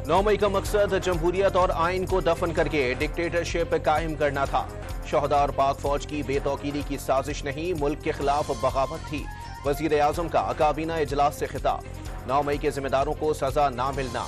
9 मई का मकसद जमहूरियत और आइन को दफन करके डिक्टेटरशिप कायम करना था। शोहदा और पाक फौज की बेतौकीदी की साजिश नहीं, मुल्क के खिलाफ बगावत थी। वजीर आजम का काबीना इजलास से खिताब। 9 मई के जिम्मेदारों को सजा ना मिलना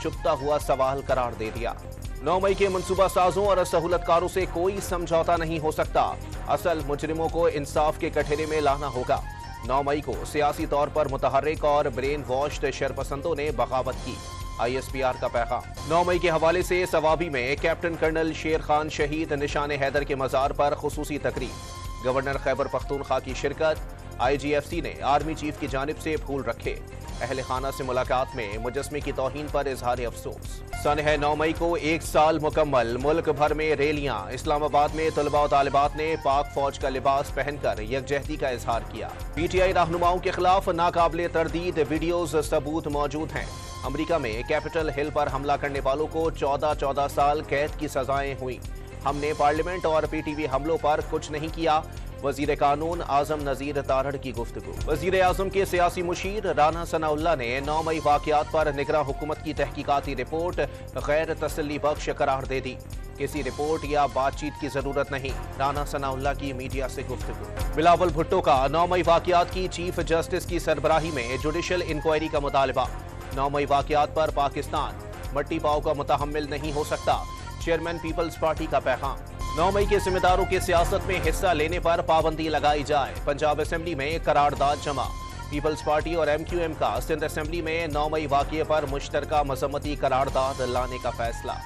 चुपता हुआ सवाल करार दे दिया। 9 मई के मंसूबा साजों और सहूलतकारों से कोई समझौता नहीं हो सकता। असल मुजरिमों को इंसाफ के कटहरे में लाना होगा। 9 मई को सियासी तौर पर मुतहर्रिक और ब्रेन वॉश्ड शरपसंदों ने बगावत की। ISPR का पैगाम। 9 मई के हवाले से सवाबी में कैप्टन कर्नल शेर खान शहीद निशान हैदर के मजार पर खुसूसी तकरीब। गवर्नर खैबर पख्तूनख्वा की शिरकत। IGFC ने आर्मी चीफ की जानिब से फूल रखे। अहले खाना से मुलाकात में मुजस्मे की तौहीन पर इजहार अफसोस। सन है 9 मई को 1 साल मुकम्मल। मुल्क भर में रैलियां। इस्लामाबाद में तलबा और तालिबात ने पाक फौज का लिबास पहनकर यकजहती का इजहार किया। PTI रहनुमाओं के खिलाफ नाकाबिले तरदीद वीडियोज सबूत मौजूद हैं। अमरीका में कैपिटल हिल पर हमला करने वालों को 14 साल कैद की सजाएं हुई। हमने पार्लियामेंट और PTV हमलों पर कुछ नहीं किया। वजीर कानून आजम नजीर तारड़ की गुफ्तगू। वजीर आजम के सियासी मुशीर राना सनाउल्लाह ने 9 मई वाकयात पर निगरां हुकूमत की तहकीकाती रिपोर्ट गैर तसल्ली बख्श करार दे दी। किसी रिपोर्ट या बातचीत की जरूरत नहीं। राना सनाउल्लाह की मीडिया से गुफ्तगू। बिलावल भुट्टो का 9 मई वाकयात की चीफ जस्टिस की सरबराही में जुडिशल इंक्वायरी का मुतालबा। 9 मई वाकयात पर पाकिस्तान मट्टी पाव का मुतहम्मिल नहीं हो सकता। चेयरमैन पीपल्स पार्टी का पैगाम। 9 मई के जिम्मेदारों के सियासत में हिस्सा लेने पर पाबंदी लगाई जाए। पंजाब असेंबली में करारदाद जमा। पीपल्स पार्टी और MQM का सिंध असेंबली में 9 मई वाक़ये पर मुश्तरका मजम्मती करारदाद लाने का फैसला।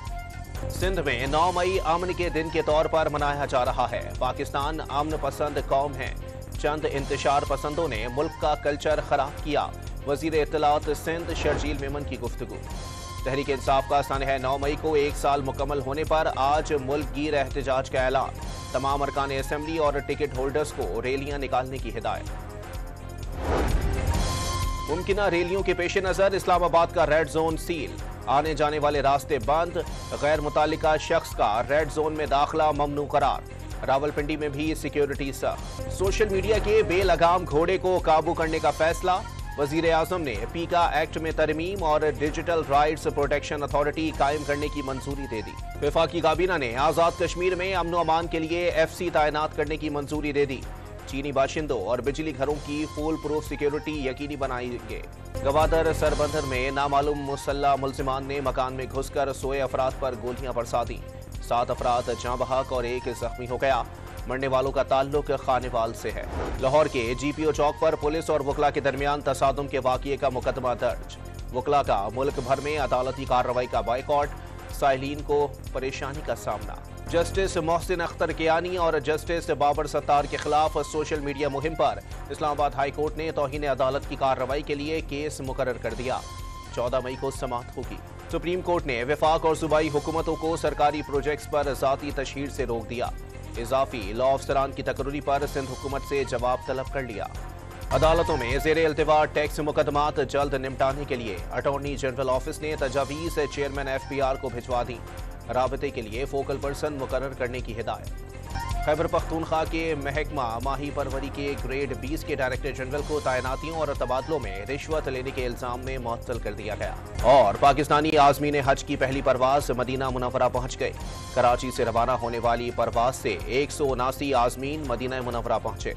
सिंध में 9 मई अमन के दिन के तौर पर मनाया जा रहा है। पाकिस्तान अमन पसंद कौम है। चंद इंतशार पसंदों ने मुल्क का कल्चर खराब किया। वजीर इत्तलात सिंध शर्जील मेमन की गुफ्तगू। तहरीक इंसाफ का सन है 9 मई को 1 साल मुकम्मल होने पर आज मुल्क गिर एहतजाज का ऐलान। तमाम अरकान असेंबली और टिकट होल्डर्स को रैलियां निकालने की हिदायत। मुमकिना रैलियों के पेश नजर इस्लामाबाद का रेड जोन सील। आने जाने वाले रास्ते बंद। गैर मुतालिका शख्स का रेड जोन में दाखिला ममनू करार। रावलपिंडी में भी सिक्योरिटी सख्त। सोशल मीडिया के बेलगाम घोड़े को काबू करने का फैसला। वजीर आजम ने पीका एक्ट में तरमीम और डिजिटल राइट्स प्रोटेक्शन अथॉरिटी कायम करने की मंजूरी दे दी। वफाकी काबीना ने आजाद कश्मीर में अमन व अमान के लिए FC तैनात करने की मंजूरी दे दी। चीनी बाशिंदों और बिजली घरों की फुल प्रूफ सिक्योरिटी यकीनी बनाएंगे। गवादर सरबंदर में नामालूम मुसल्ला मुलजिमान ने मकान में घुसकर सोए अफराद पर गोलियां बरसा दी। 7 अफराद जाँ बहक और 1 जख्मी हो गया। मरने वालों का ताल्लुक खानेवाल से है। लाहौर के GPO चौक पर पुलिस और वकला के दरमियान तसादुम के वाक़ये का मुकदमा दर्ज। वकला का मुल्क भर में अदालती कार्रवाई का बायकॉट। साइलीन को परेशानी का सामना। जस्टिस मोहसिन अख्तर कियानी और जस्टिस बाबर सत्तार के खिलाफ सोशल मीडिया मुहिम पर इस्लामाबाद हाई कोर्ट ने तौहीन अदालत की कार्रवाई के लिए केस मुकर्रर कर दिया। 14 मई को समाअत होगी। सुप्रीम कोर्ट ने वफाक और सूबाई हुकूमतों को सरकारी प्रोजेक्ट्स पर ज़ाती तशहीर से रोक दिया। इजाफी लॉ अफसरान की तकरीरी पर सिंध हुकूमत से जवाब तलब कर लिया। अदालतों में ज़ेर इल्तिवा टैक्स मुकदमात जल्द निपटाने के लिए अटॉर्नी जनरल ऑफिस ने तजावीज़ चेयरमैन FPR को भिजवा दी। राबते के लिए फोकल पर्सन मुकर्रर करने की हिदायत। खैबर पख्तूनख्वा के महकमा माही परवरी के ग्रेड 20 के डायरेक्टर जनरल को तैनातियों और तबादलों में रिश्वत लेने के इल्जाम में मुअत्तल कर दिया गया। और पाकिस्तानी आज़मीन हज की पहली परवाज मदीना मुनव्वरा पहुंच गए। कराची से रवाना होने वाली परवाज से 179 आज़मीन मदीना मुनव्वरा पहुंचे।